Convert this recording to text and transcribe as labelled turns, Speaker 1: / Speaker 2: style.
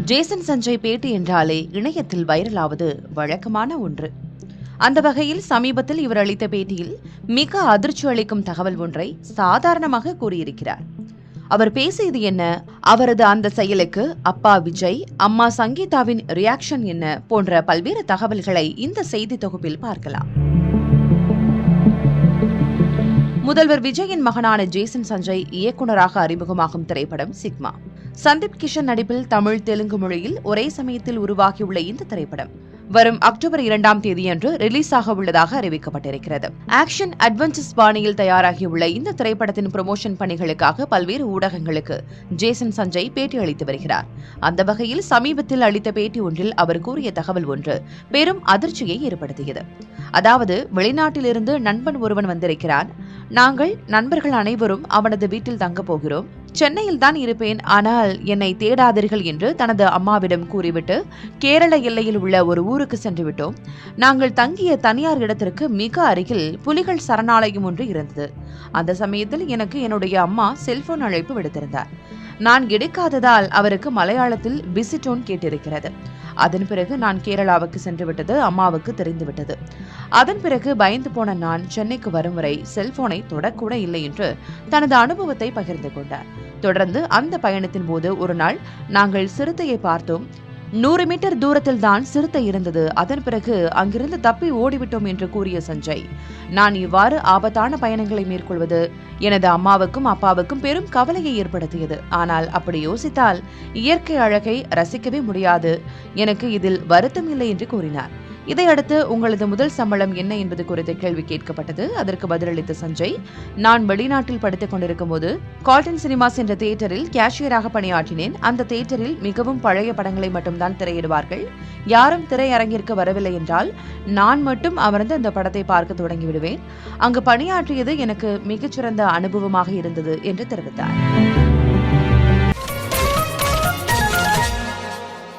Speaker 1: Jason Sanjay பேட்டி என்றாலே இணையத்தில் வைரலாவது வழக்கமான ஒன்று. அந்த வகையில் சமீபத்தில் இவர் அளித்த பேட்டியில் மிக அதிர்ச்சி அளிக்கும் தகவல் ஒன்றை சாதாரணமாக கூறியிருக்கிறார். அவர் பேசியது என்ன, அவரது அந்த செயலுக்கு அப்பா விஜய், அம்மா சங்கீதாவின் ரியாக்ஷன் என்ன போன்ற பல்வேறு தகவல்களை இந்த செய்தி தொகுப்பில் பார்க்கலாம். முதல்வர் விஜயின் மகனான ஜேசன் சஞ்சய் இயக்குநராக அறிமுகமாகும் திரைப்படம் சிக்மா. சந்தீப் கிஷன் நடிப்பில் தமிழ், தெலுங்கு மொழியில் ஒரே சமயத்தில் உருவாகியுள்ள இந்த திரைப்படம் வரும் அக்டோபர் 2ஆம் தேதியன்று ரிலீஸ் ஆக உள்ளதாக அறிவிக்கப்பட்டிருக்கிறது. ஆக்ஷன் அட்வென்ச்சர்ஸ் பாணியில் தயாராகியுள்ள இந்த திரைப்படத்தின் ப்ரமோஷன் பணிகளுக்காக பல்வேறு ஊடகங்களுக்கு ஜேசன் சஞ்சய் பேட்டி அளித்து வருகிறார். அந்த வகையில் சமீபத்தில் அளித்த பேட்டி ஒன்றில் அவர் கூறிய தகவல் ஒன்று பெரும் அதிர்ச்சியை ஏற்படுத்தியது. அதாவது, வெளிநாட்டிலிருந்து நண்பன் ஒருவன் வந்திருக்கிறான். நாங்கள் நண்பர்கள் அனைவரும் அவனது வீட்டில் தங்கப் போகிறோம். சென்னையில் தான் இருப்பேன், ஆனால் என்னை தேடாதீர்கள் என்று தனது அம்மாவிடம் கூறிவிட்டு கேரள எல்லையில் உள்ள ஒரு ஊருக்கு சென்று விட்டோம். நாங்கள் தங்கிய தனியார் இடத்திற்கு மிக அருகில் புலிகள் சரணாலயம் ஒன்று இருந்தது. அந்த சமயத்தில் எனக்கு என்னுடைய அம்மா செல்போன் அழைப்பு விடுத்திருந்தார். நான் எடுக்காததால் அவருக்கு மலையாளத்தில் பிஸி டோன் கேட்டிருக்கிறது. அதன் பிறகு நான் கேரளாவுக்கு சென்று விட்டது அம்மாவுக்கு தெரிந்துவிட்டது. அதன் பிறகு பயந்து போன நான் சென்னைக்கு வரும் வரை செல்போனை தொடக்கூட இல்லை என்று தனது அனுபவத்தை பகிர்ந்து கொண்டார். தொடர்ந்து அந்த பயணத்தின் போது ஒரு நாள் நாங்கள் சிறுத்தையை பார்த்தோம். 100 மீட்டர் தூரத்தில் தான் சிறுத்தை இருந்தது. அதன் பிறகு அங்கிருந்து தப்பி ஓடிவிட்டோம் என்று கூறிய சஞ்சய், நான் இவ்வாறு ஆபத்தான பயணங்களை மேற்கொள்வது எனது அம்மாவுக்கும் அப்பாவுக்கும் பெரும் கவலையை ஏற்படுத்தியது. ஆனால் அப்படி யோசித்தால் இயற்கை அழகை ரசிக்கவே முடியாது. எனக்கு இதில் வருத்தம் இல்லை என்று கூறினார். இதையடுத்து உங்களது முதல் சம்பளம் என்ன என்பது குறித்த கேள்வி கேட்கப்பட்டது. அதற்கு பதிலளித்த சஞ்சய், நான் வெளிநாட்டில் படித்துக் கொண்டிருக்கும் போது கால்டன் சினிமாஸ் என்ற தியேட்டரில் கேஷியராக பணியாற்றினேன். அந்த தியேட்டரில் மிகவும் பழைய படங்களை மட்டும்தான் திரையிடுவார்கள். யாரும் திரையரங்கிற்கு வரவில்லை என்றால் நான் மட்டும் அமர்ந்து அந்த படத்தை பார்க்க தொடங்கிவிடுவேன். அங்கு பணியாற்றியது எனக்கு மிகச்சிறந்த அனுபவமாக இருந்தது என்று தெரிவித்தார்.